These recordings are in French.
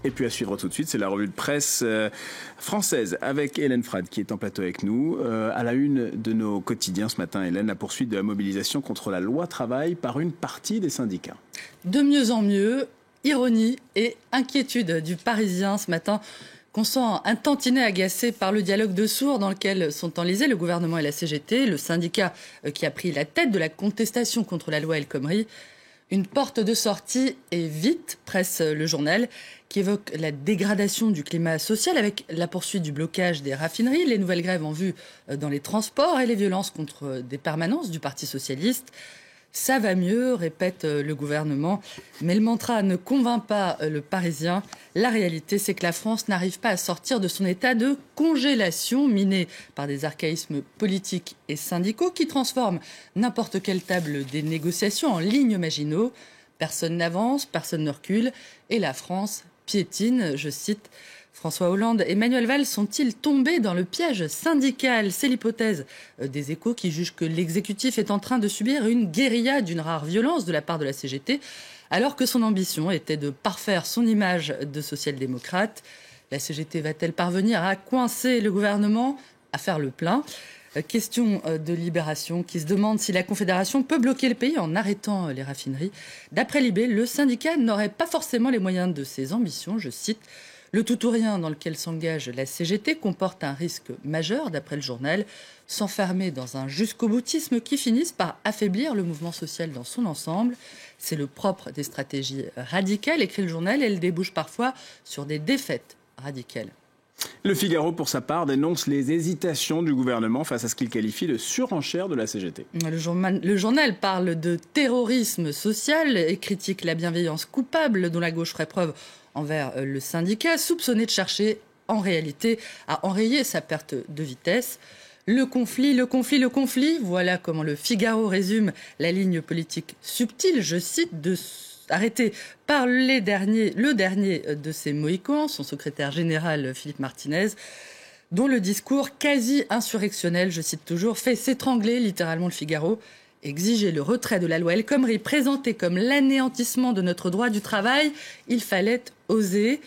Et puis à suivre tout de suite, c'est la revue de presse française avec Hélène Frade qui est en plateau avec nous. À la une de nos quotidiens ce matin, Hélène, la poursuite de la mobilisation contre la loi travail par une partie des syndicats. De mieux en mieux, ironie et inquiétude du Parisien ce matin, qu'on sent un tantinet agacé par le dialogue de sourds dans lequel sont enlisés le gouvernement et la CGT, le syndicat qui a pris la tête de la contestation contre la loi El Khomri. Une porte de sortie et vite, presse le journal, qui évoque la dégradation du climat social avec la poursuite du blocage des raffineries, les nouvelles grèves en vue dans les transports et les violences contre des permanences du Parti socialiste. Ça va mieux, répète le gouvernement, mais le mantra ne convainc pas le Parisien. La réalité, c'est que la France n'arrive pas à sortir de son état de congélation miné par des archaïsmes politiques et syndicaux qui transforment n'importe quelle table des négociations en ligne Maginot. Personne n'avance, personne ne recule et la France piétine, je cite. François Hollande et Manuel Valls sont-ils tombés dans le piège syndical ? C'est l'hypothèse des Échos qui jugent que l'exécutif est en train de subir une guérilla d'une rare violence de la part de la CGT, alors que son ambition était de parfaire son image de social-démocrate. La CGT va-t-elle parvenir à coincer le gouvernement, à faire le plein ? Question de Libération qui se demande si la Confédération peut bloquer le pays en arrêtant les raffineries. D'après Libé, le syndicat n'aurait pas forcément les moyens de ses ambitions, je cite. Le tout ou rien dans lequel s'engage la CGT comporte un risque majeur, d'après le journal, s'enfermer dans un jusqu'au-boutisme qui finisse par affaiblir le mouvement social dans son ensemble. C'est le propre des stratégies radicales, écrit le journal, et elles débouchent parfois sur des défaites radicales. Le Figaro, pour sa part, dénonce les hésitations du gouvernement face à ce qu'il qualifie de surenchère de la CGT. Le journal parle de terrorisme social et critique la bienveillance coupable dont la gauche ferait preuve envers le syndicat, soupçonné de chercher, en réalité, à enrayer sa perte de vitesse. Le conflit, voilà comment le Figaro résume la ligne politique subtile, je cite, arrêté par le dernier de ses Mohicans, son secrétaire général Philippe Martinez, dont le discours quasi insurrectionnel, je cite toujours, fait s'étrangler littéralement le Figaro. Exiger le retrait de la loi El Khomri présentée comme l'anéantissement de notre droit du travail, il fallait oser.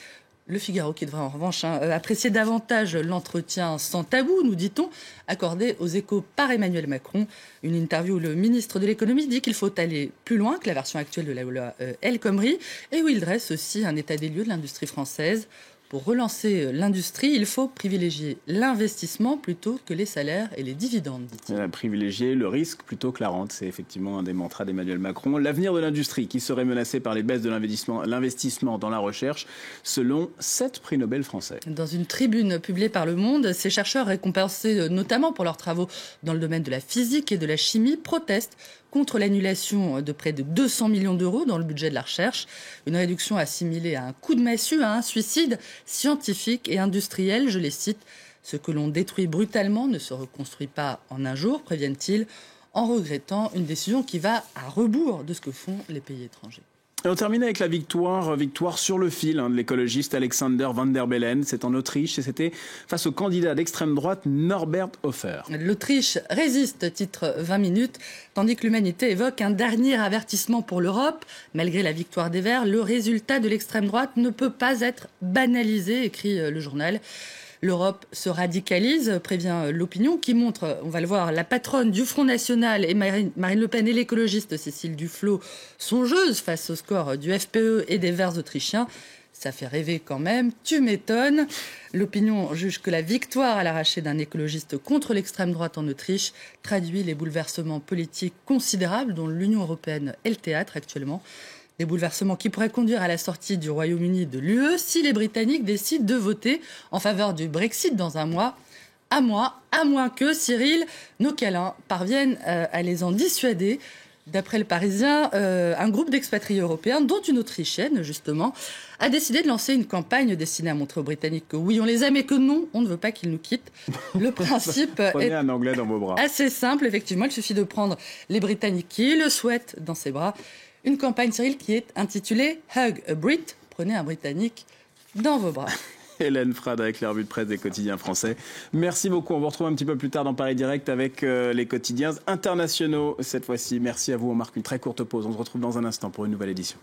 Le Figaro qui devrait en revanche apprécier davantage l'entretien sans tabou, nous dit-on, accordé aux Échos par Emmanuel Macron. Une interview où le ministre de l'économie dit qu'il faut aller plus loin que la version actuelle de la loi El Khomri et où il dresse aussi un état des lieux de l'industrie française. Pour relancer l'industrie, il faut privilégier l'investissement plutôt que les salaires et les dividendes, dit-il. Privilégier le risque plutôt que la rente, c'est effectivement un des mantras d'Emmanuel Macron. L'avenir de l'industrie qui serait menacé par les baisses de l'investissement dans la recherche, selon 7 prix Nobel français. Dans une tribune publiée par Le Monde, ces chercheurs récompensés notamment pour leurs travaux dans le domaine de la physique et de la chimie protestent contre l'annulation de près de 200 millions d'euros dans le budget de la recherche. Une réduction assimilée à un coup de massue, à un suicide scientifique et industriel, je les cite. Ce que l'on détruit brutalement ne se reconstruit pas en un jour, préviennent-ils, en regrettant une décision qui va à rebours de ce que font les pays étrangers. Et on termine avec la victoire sur le fil de l'écologiste Alexander Van der Bellen. C'est en Autriche et c'était face au candidat d'extrême droite Norbert Hofer. L'Autriche résiste, titre 20 minutes, tandis que l'humanité évoque un dernier avertissement pour l'Europe. Malgré la victoire des Verts, le résultat de l'extrême droite ne peut pas être banalisé, écrit le journal. L'Europe se radicalise, prévient l'opinion, qui montre, on va le voir, la patronne du Front National et Marine Le Pen et l'écologiste Cécile Duflot songeuse face au score du FPE et des Verts autrichiens. Ça fait rêver quand même, tu m'étonnes. L'opinion juge que la victoire à l'arraché d'un écologiste contre l'extrême droite en Autriche traduit les bouleversements politiques considérables dont l'Union européenne est le théâtre actuellement. Des bouleversements qui pourraient conduire à la sortie du Royaume-Uni de l'UE si les Britanniques décident de voter en faveur du Brexit dans un mois. À moins que, Cyril, nos câlins parviennent à les en dissuader. D'après le Parisien, un groupe d'expatriés européens, dont une Autrichienne justement, a décidé de lancer une campagne destinée à montrer aux Britanniques que oui, on les aime et que non, on ne veut pas qu'ils nous quittent. Le principe est un anglais dans vos bras. Assez simple, effectivement. Il suffit de prendre les Britanniques qui le souhaitent dans ses bras. Une campagne, Cyril, qui est intitulée « Hug a Brit ». Prenez un Britannique dans vos bras. Hélène Frade avec la revue de presse des quotidiens français. Merci beaucoup. On vous retrouve un petit peu plus tard dans Paris Direct avec les quotidiens internationaux. Cette fois-ci, merci à vous. On marque une très courte pause. On se retrouve dans un instant pour une nouvelle édition.